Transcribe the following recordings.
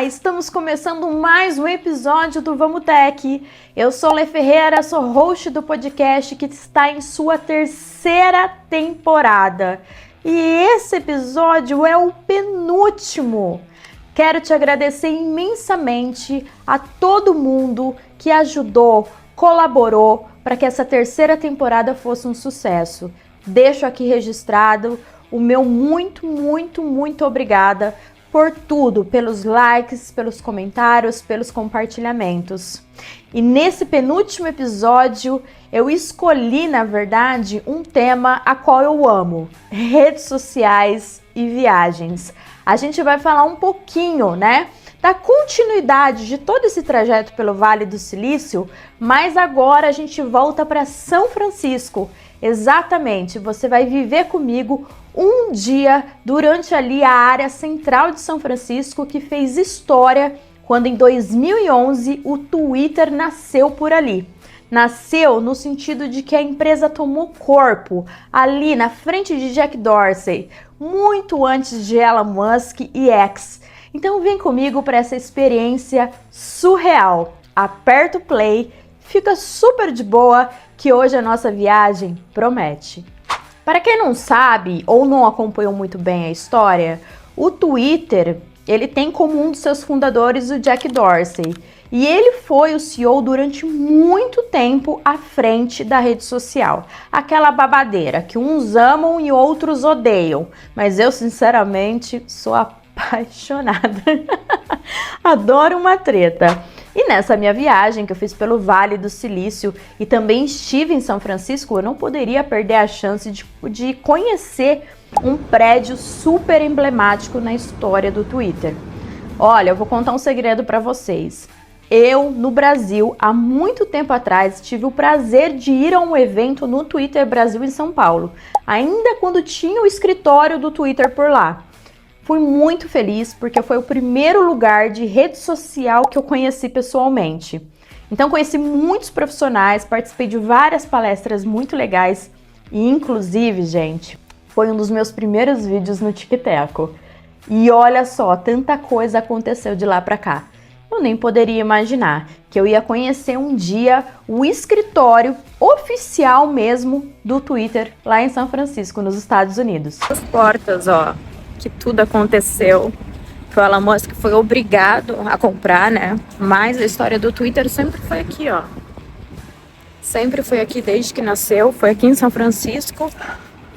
Estamos começando mais um episódio do Vamos Tech. Eu sou Lê Ferreira, sou host do podcast que está em sua terceira temporada. E esse episódio é o penúltimo. Quero te agradecer imensamente a todo mundo que ajudou, colaborou para que essa terceira temporada fosse um sucesso. Deixo aqui registrado o meu muito obrigada por tudo, pelos likes, pelos comentários, pelos compartilhamentos. E nesse penúltimo episódio, eu escolhi, na verdade, um tema a qual eu amo: redes sociais e viagens. A gente vai falar um pouquinho, né, da continuidade de todo esse trajeto pelo Vale do Silício, mas agora a gente volta para São Francisco. Exatamente, você vai viver comigo um dia durante ali a área central de São Francisco, que fez história quando em 2011 o Twitter nasceu por ali. Nasceu no sentido de que a empresa tomou corpo ali na frente de Jack Dorsey, muito antes de Elon Musk e X. Então vem comigo para essa experiência surreal. Aperta o play, fica super de boa, que hoje a nossa viagem promete. Para quem não sabe ou não acompanhou muito bem a história, o Twitter, ele tem como um dos seus fundadores o Jack Dorsey. E ele foi o CEO durante muito tempo à frente da rede social. Aquela babadeira que uns amam e outros odeiam. Mas eu, sinceramente, sou apaixonada. Adoro uma treta. E nessa minha viagem que eu fiz pelo Vale do Silício e também estive em São Francisco, eu não poderia perder a chance de conhecer um prédio super emblemático na história do Twitter. Olha, eu vou contar um segredo para vocês. Eu, no Brasil, há muito tempo atrás, tive o prazer de ir a um evento no Twitter Brasil em São Paulo, ainda quando tinha o escritório do Twitter por lá. Fui muito feliz porque foi o primeiro lugar de rede social que eu conheci pessoalmente. Então conheci muitos profissionais, participei de várias palestras muito legais e inclusive, gente, foi um dos meus primeiros vídeos no TikTok. E olha só, tanta coisa aconteceu de lá pra cá. Eu nem poderia imaginar que eu ia conhecer um dia o escritório oficial mesmo do Twitter lá em São Francisco, nos Estados Unidos. As portas, ó, que tudo aconteceu. O Elon Musk foi obrigado a comprar, né? Mas a história do Twitter sempre foi aqui, ó. Sempre foi aqui desde que nasceu, foi aqui em São Francisco.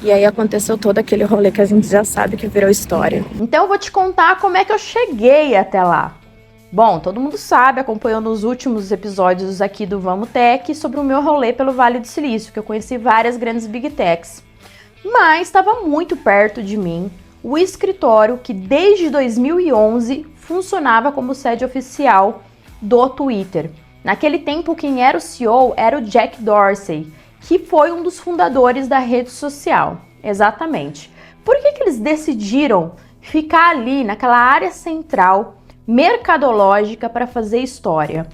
E aí aconteceu todo aquele rolê que a gente já sabe que virou história. Então eu vou te contar como é que eu cheguei até lá. Bom, todo mundo sabe, acompanhou nos últimos episódios aqui do Vamos Tech sobre o meu rolê pelo Vale do Silício, que eu conheci várias grandes Big Techs. Mas estava muito perto de mim o escritório que desde 2011 funcionava como sede oficial do Twitter. Naquele tempo, quem era o CEO era o Jack Dorsey, que foi um dos fundadores da rede social. Exatamente. Por que eles decidiram ficar ali naquela área central mercadológica para fazer história?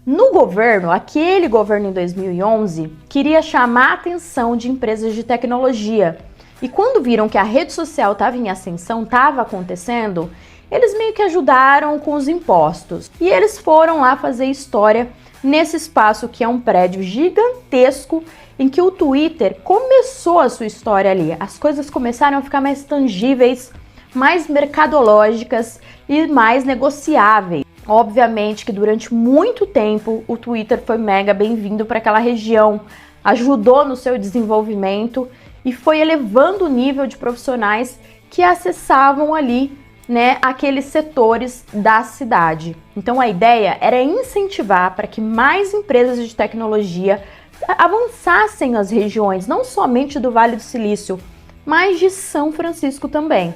No governo, aquele governo em 2011, queria chamar a atenção de empresas de tecnologia. E quando viram que a rede social estava em ascensão, estava acontecendo, eles meio que ajudaram com os impostos. E eles foram lá fazer história nesse espaço que é um prédio gigantesco em que o Twitter começou a sua história ali. As coisas começaram a ficar mais tangíveis, mais mercadológicas e mais negociáveis. Obviamente que durante muito tempo o Twitter foi mega bem-vindo para aquela região, ajudou no seu desenvolvimento e foi elevando o nível de profissionais que acessavam ali, né, aqueles setores da cidade. Então a ideia era incentivar para que mais empresas de tecnologia avançassem nas regiões, não somente do Vale do Silício, mas de São Francisco também.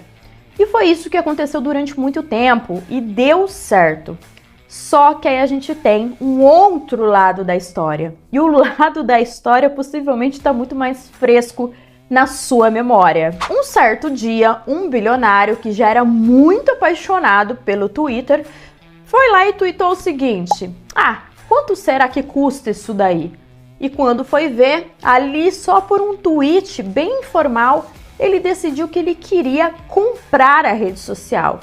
E foi isso que aconteceu durante muito tempo e deu certo. Só que aí a gente tem um outro lado da história. E o lado da história possivelmente está muito mais fresco na sua memória. Um certo dia, um bilionário que já era muito apaixonado pelo Twitter foi lá e tweetou o seguinte: quanto será que custa isso daí? E quando foi ver, ali só por um tweet bem informal, ele decidiu que ele queria comprar a rede social.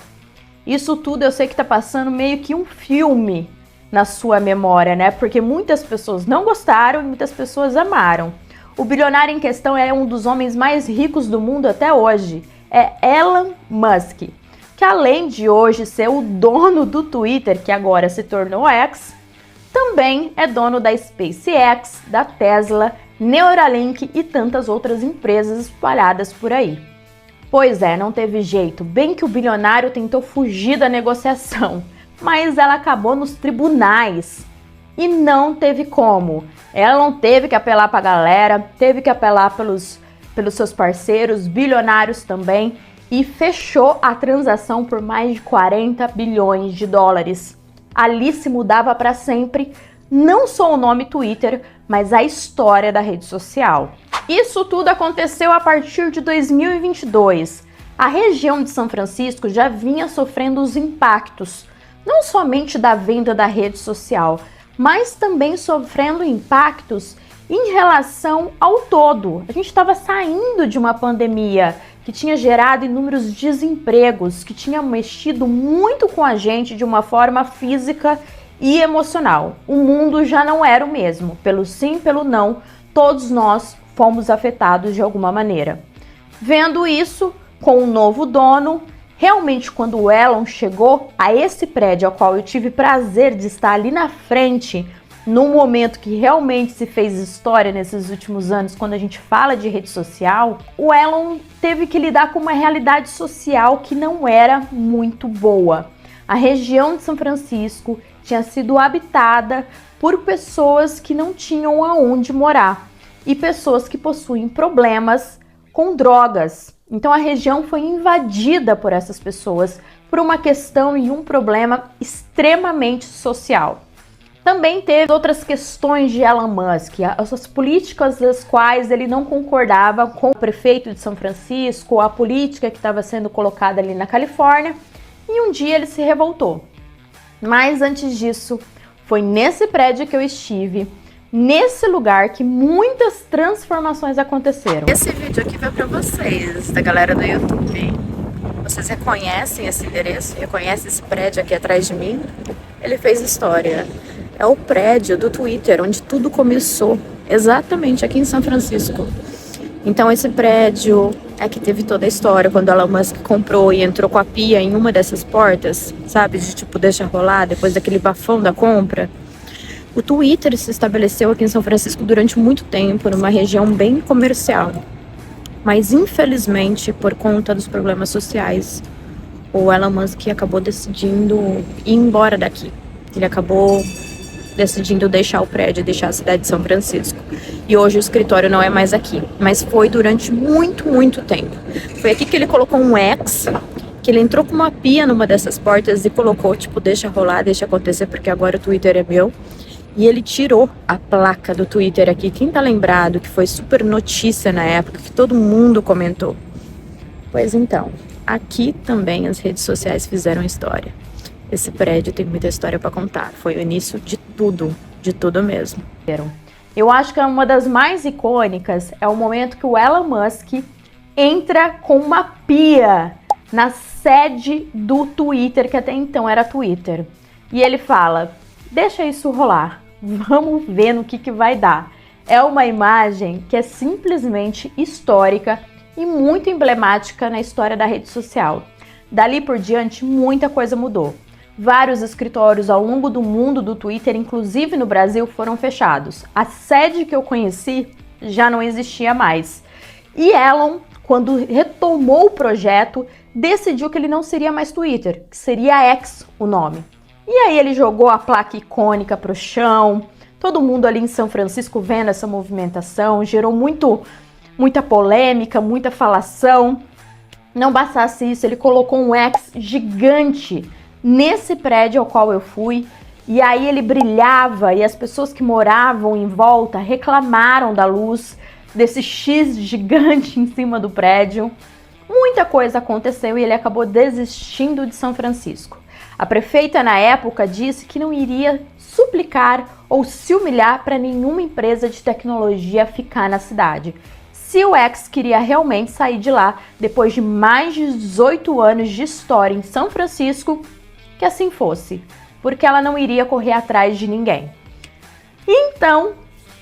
Isso tudo eu sei que tá passando meio que um filme na sua memória, né? Porque muitas pessoas não gostaram e muitas pessoas amaram. O bilionário em questão é um dos homens mais ricos do mundo até hoje. É Elon Musk, que além de hoje ser o dono do Twitter, que agora se tornou X, também é dono da SpaceX, da Tesla, Neuralink e tantas outras empresas espalhadas por aí. Pois é, não teve jeito, bem que o bilionário tentou fugir da negociação, mas ela acabou nos tribunais e não teve como. Ela não teve que apelar para a galera, teve que apelar pelos seus parceiros, bilionários também, e fechou a transação por mais de 40 bilhões de dólares. Ali se mudava para sempre, não só o nome Twitter, mas a história da rede social. Isso tudo aconteceu a partir de 2022. A região de São Francisco já vinha sofrendo os impactos, não somente da venda da rede social, mas também sofrendo impactos em relação ao todo. A gente estava saindo de uma pandemia que tinha gerado inúmeros desempregos, que tinha mexido muito com a gente de uma forma física e emocional. O mundo já não era o mesmo. Pelo sim, pelo não, todos nós fomos afetados de alguma maneira. Vendo isso, com o novo dono, realmente quando o Elon chegou a esse prédio ao qual eu tive prazer de estar ali na frente, num momento que realmente se fez história nesses últimos anos, quando a gente fala de rede social, o Elon teve que lidar com uma realidade social que não era muito boa. A região de São Francisco tinha sido habitada por pessoas que não tinham aonde morar e pessoas que possuem problemas com drogas. Então a região foi invadida por essas pessoas por uma questão e um problema extremamente social. Também teve outras questões de Elon Musk, as políticas das quais ele não concordava com o prefeito de São Francisco, a política que estava sendo colocada ali na Califórnia, e um dia ele se revoltou. Mas antes disso, foi nesse prédio que eu estive, nesse lugar que muitas transformações aconteceram. Esse vídeo aqui vai para vocês, da galera do YouTube. Vocês reconhecem esse endereço? Reconhecem esse prédio aqui atrás de mim? Ele fez história. É o prédio do Twitter, onde tudo começou, exatamente aqui em São Francisco. Então esse prédio é que teve toda a história, quando Elon Musk comprou e entrou com a pia em uma dessas portas, sabe, de tipo deixa rolar, depois daquele bafão da compra. O Twitter se estabeleceu aqui em São Francisco durante muito tempo, numa região bem comercial. Mas infelizmente, por conta dos problemas sociais, o Elon Musk acabou decidindo ir embora daqui. Ele acabou decidindo deixar o prédio, deixar a cidade de São Francisco. E hoje o escritório não é mais aqui, mas foi durante muito, muito tempo. Foi aqui que ele colocou um X, que ele entrou com uma pia numa dessas portas e colocou, tipo, deixa rolar, deixa acontecer, porque agora o Twitter é meu. E ele tirou a placa do Twitter aqui. Quem tá lembrado que foi super notícia na época, que todo mundo comentou? Pois então, aqui também as redes sociais fizeram história. Esse prédio tem muita história para contar. Foi o início de tudo mesmo. Eu acho que uma das mais icônicas é o momento que o Elon Musk entra com uma pia na sede do Twitter, que até então era Twitter. E ele fala, deixa isso rolar, vamos ver no que vai dar. É uma imagem que é simplesmente histórica e muito emblemática na história da rede social. Dali por diante, muita coisa mudou. Vários escritórios ao longo do mundo do Twitter, inclusive no Brasil, foram fechados. A sede que eu conheci já não existia mais. E Elon, quando retomou o projeto, decidiu que ele não seria mais Twitter, que seria X o nome. E aí ele jogou a placa icônica pro chão, todo mundo ali em São Francisco vendo essa movimentação, gerou muita polêmica, muita falação. Não bastasse isso, ele colocou um X gigante nesse prédio ao qual eu fui, e aí ele brilhava e as pessoas que moravam em volta reclamaram da luz desse X gigante em cima do prédio. Muita coisa aconteceu e ele acabou desistindo de São Francisco. A prefeita na época disse que não iria suplicar ou se humilhar para nenhuma empresa de tecnologia ficar na cidade. se o X queria realmente sair de lá depois de mais de 18 anos de história em São Francisco, que assim fosse, porque ela não iria correr atrás de ninguém. Então,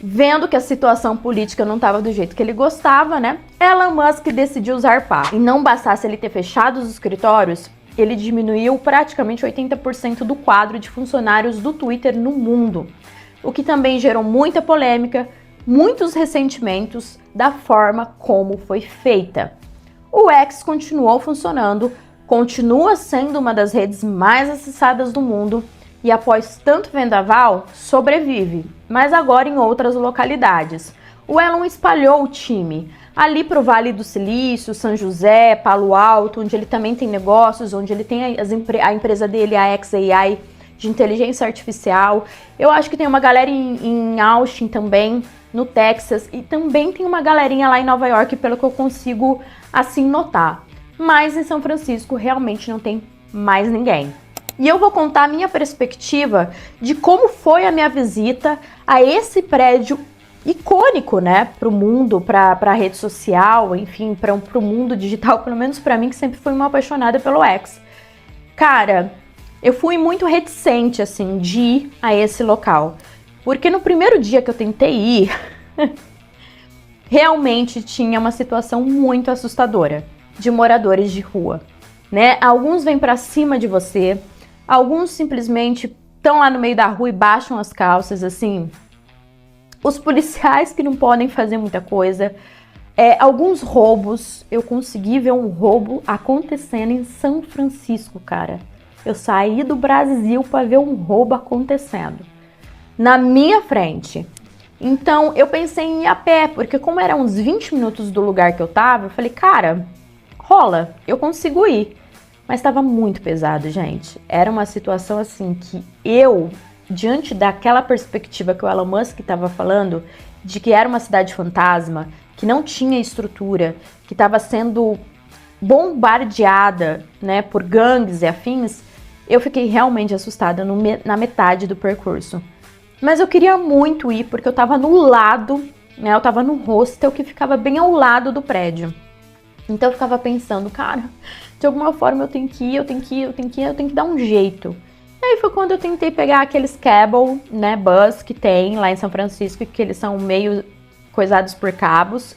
vendo que a situação política não estava do jeito que ele gostava, né, Elon Musk decidiu zarpar. E não bastasse ele ter fechado os escritórios, ele diminuiu praticamente 80% do quadro de funcionários do Twitter no mundo, o que também gerou muita polêmica, muitos ressentimentos da forma como foi feita. O X continuou funcionando, continua sendo uma das redes mais acessadas do mundo e após tanto vendaval, sobrevive, mas agora em outras localidades. O Elon espalhou o time ali para o Vale do Silício, São José, Palo Alto, onde ele também tem negócios, onde ele tem a empresa dele, a xAI, de inteligência artificial. Eu acho que tem uma galera em Austin também, no Texas, e também tem uma galerinha lá em Nova York, pelo que eu consigo assim notar. Mas em São Francisco realmente não tem mais ninguém. E eu vou contar a minha perspectiva de como foi a minha visita a esse prédio icônico, né, para o mundo, para a rede social, enfim, para o mundo digital, pelo menos para mim, que sempre fui uma apaixonada pelo X. Cara, eu fui muito reticente, assim, de ir a esse local, porque no primeiro dia que eu tentei ir, realmente tinha uma situação muito assustadora de moradores de rua, né? Alguns vêm para cima de você, alguns simplesmente estão lá no meio da rua e baixam as calças, assim. Os policiais que não podem fazer muita coisa. Alguns roubos. Eu consegui ver um roubo acontecendo em São Francisco, cara. Eu saí do Brasil para ver um roubo acontecendo na minha frente. Então, eu pensei em ir a pé, porque como era uns 20 minutos do lugar que eu tava, eu falei, cara, rola, eu consigo ir. Mas estava muito pesado, gente. Era uma situação assim que eu, diante daquela perspectiva que o Elon Musk estava falando, de que era uma cidade fantasma, que não tinha estrutura, que estava sendo bombardeada, né, por gangues e afins, eu fiquei realmente assustada na metade do percurso. Mas eu queria muito ir, porque eu estava no lado, né, eu estava no hostel que ficava bem ao lado do prédio. Então eu ficava pensando, cara, de alguma forma eu tenho que dar um jeito. E aí foi quando eu tentei pegar aqueles cable, né, bus que tem lá em São Francisco, que eles são meio coisados por cabos.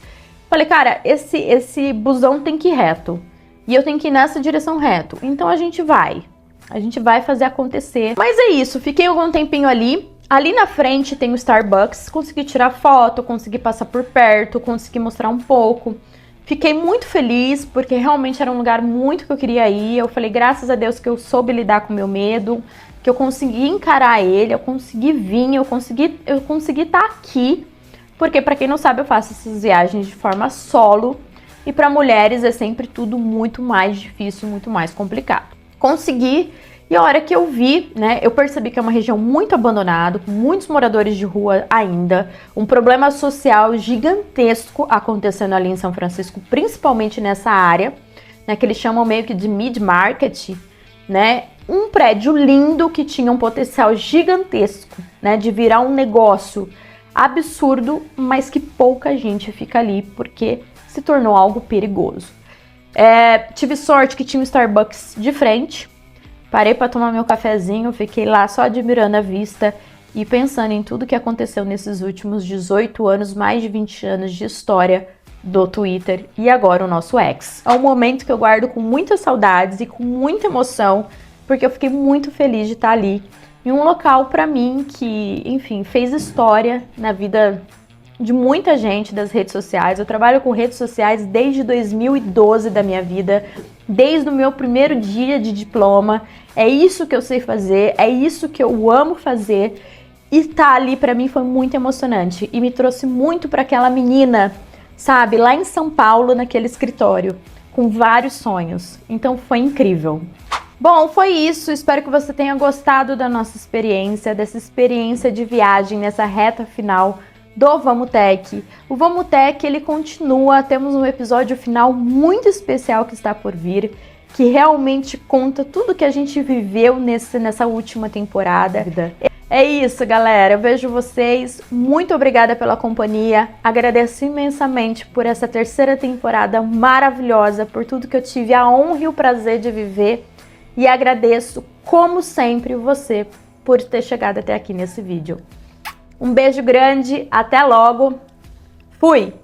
Falei, cara, esse busão tem que ir reto. E eu tenho que ir nessa direção reto. Então a gente vai fazer acontecer. Mas é isso, fiquei algum tempinho ali. Ali na frente tem o Starbucks, consegui tirar foto, consegui passar por perto, consegui mostrar um pouco. Fiquei muito feliz, porque realmente era um lugar muito que eu queria ir. Eu falei, graças a Deus que eu soube lidar com o meu medo, que eu consegui encarar ele, eu consegui vir, eu consegui estar aqui. Porque, pra quem não sabe, eu faço essas viagens de forma solo. E para mulheres é sempre tudo muito mais difícil, muito mais complicado. Consegui, e a hora que eu vi, né, eu percebi que é uma região muito abandonada, com muitos moradores de rua ainda, um problema social gigantesco acontecendo ali em São Francisco, principalmente nessa área, né, que eles chamam meio que de mid-market, né, um prédio lindo que tinha um potencial gigantesco, né, de virar um negócio absurdo, mas que pouca gente fica ali, porque se tornou algo perigoso. Tive sorte que tinha um Starbucks de frente, parei para tomar meu cafezinho, fiquei lá só admirando a vista e pensando em tudo que aconteceu nesses últimos 18 anos, mais de 20 anos de história do Twitter e agora o nosso X. É um momento que eu guardo com muitas saudades e com muita emoção, porque eu fiquei muito feliz de estar ali em um local para mim que, enfim, fez história na vida de muita gente das redes sociais. Eu trabalho com redes sociais desde 2012 da minha vida, desde o meu primeiro dia de diploma. É isso que eu sei fazer, é isso que eu amo fazer. E estar ali para mim foi muito emocionante e me trouxe muito para aquela menina, sabe, lá em São Paulo, naquele escritório, com vários sonhos. Então foi incrível. Bom, foi isso. Espero que você tenha gostado da nossa experiência, dessa experiência de viagem nessa reta final do Vamos Tech. O Vamos Tech, ele continua, temos um episódio final muito especial que está por vir, que realmente conta tudo que a gente viveu nessa última temporada. É isso, galera. Eu vejo vocês. Muito obrigada pela companhia. Agradeço imensamente por essa terceira temporada maravilhosa, por tudo que eu tive a honra e o prazer de viver. E agradeço, como sempre, você por ter chegado até aqui nesse vídeo. Um beijo grande, até logo. Fui!